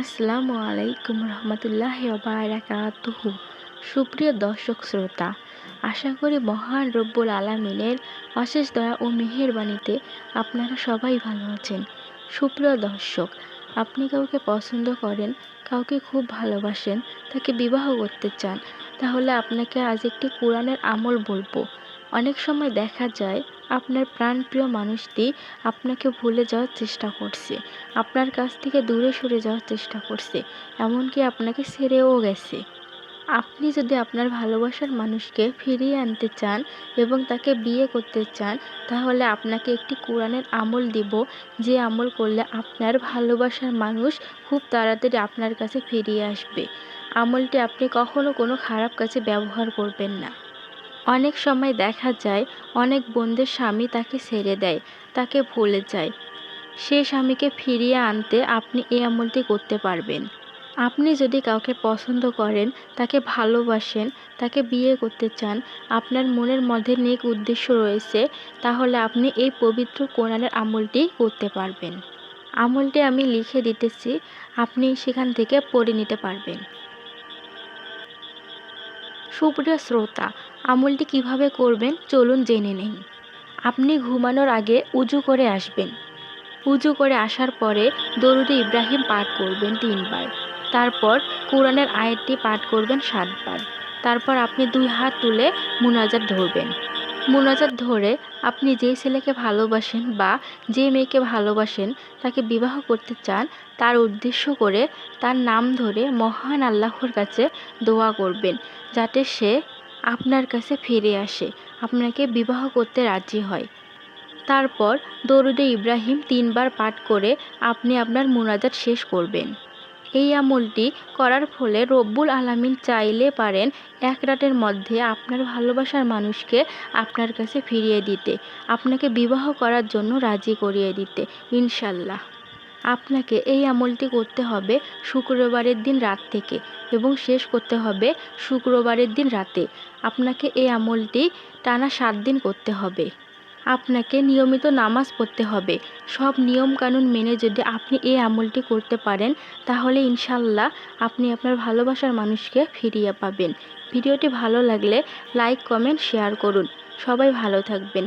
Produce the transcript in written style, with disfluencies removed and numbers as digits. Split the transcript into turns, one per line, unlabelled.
আসসালামু আলাইকুম রহমতুল্লাহি ওয়া বারাকাতুহু। সুপ্রিয় দর্শক শ্রোতা, আশা করি মহান রব্বুল আলামিনের অশেষ দয়া ও মেহেরবানিতে আপনারা সবাই ভালো আছেন। সুপ্রিয় দর্শক, আপনি কাউকে পছন্দ করেন, কাউকে খুব ভালোবাসেন, তাকে বিবাহ করতে চান, তাহলে আপনাকে আজ একটি কোরআনের আমল বলবো। অনেক সময় দেখা যায় আপনার প্রাণপ্রিয় মানুষটি আপনাকে ভুলে যাওয়ার চেষ্টা করছে, আপনার কাছ থেকে দূরে সরে যাওয়ার চেষ্টা করছে, এমনকি আপনাকে ছেড়েও গেছে। আপনি যদি আপনার ভালোবাসার মানুষকে ফিরিয়ে আনতে চান এবং তাকে বিয়ে করতে চান, তাহলে আপনাকে একটি কোরআনের আমল দিব, যে আমল করলে আপনার ভালোবাসার মানুষ খুব তাড়াতাড়ি আপনার কাছে ফিরিয়ে আসবে। আমলটি আপনি কখনো কোনো খারাপ কাজে ব্যবহার করবেন না। অনেক সময় দেখা যায় অনেক বোনদের স্বামী তাকে ছেড়ে দেয়, তাকে ভুলে যায়। সে স্বামীকে ফিরিয়ে আনতে আপনি এই আমলটি করতে পারবেন। আপনি যদি কাউকে পছন্দ করেন, তাকে ভালোবাসেন, তাকে বিয়ে করতে চান, আপনার মনের মধ্যে নেক উদ্দেশ্য রয়েছে, তাহলে আপনি এই পবিত্র কোরআনের আমলটি করতে পারবেন। আমলটি আমি লিখে দিতেছি, আপনি সেখান থেকে পড়ে নিতে পারবেন। সুপ্রিয় শ্রোতা, আমলটি কিভাবে করবেন চলুন জেনে নেই। আপনি ঘুমানোর আগে উজু করে আসবেন। উজু করে আসার পরে দরুদে ইব্রাহিম পাঠ করবেন 3 বার। তারপর কোরআনের আয়াতটি পাঠ করবেন 7 বার। তারপর আপনি 2 হাত তুলে মুনাজাত ধরবেন। মুনাজাত ধরে আপনি যেই ছেলেকে ভালোবাসেন বা যে মেয়েকে ভালোবাসেন, তাকে বিবাহ করতে চান, তার উদ্দেশ্য করে তার নাম ধরে মহান আল্লাহর কাছে দোয়া করবেন, যাতে সে আপনার কাছে ফিরে আসে, আপনাকে বিবাহ করতে রাজি হয়। তারপর দরুদে ইব্রাহিম 3 বার পাঠ করে আপনি আপনার মুনাজাত শেষ করবেন। এই আমলটি করার ফলে রব্বুল আলামিন চাইলে পারেন 1 রাতের মধ্যে আপনার ভালোবাসার মানুষকে আপনার কাছে ফিরিয়ে দিতে, আপনাকে বিবাহ করার জন্য রাজি করিয়ে দিতে ইনশাল্লাহ। আপনাকে এই আমলটি করতে হবে শুক্রবারের দিন রাত থেকে এবং শেষ করতে হবে শুক্রবারের দিন রাতে। আপনাকে এই আমলটি টানা 7 দিন করতে হবে। আপনাকে নিয়মিত নামাজ পড়তে হবে। সব নিয়মকানুন মেনে যদি আপনি এই আমলটি করতে পারেন, তাহলে ইনশাল্লাহ আপনি আপনার ভালোবাসার মানুষকে ফিরিয়ে পাবেন। ভিডিওটি ভালো লাগলে লাইক, কমেন্ট, শেয়ার করুন। সবাই ভালো থাকবেন।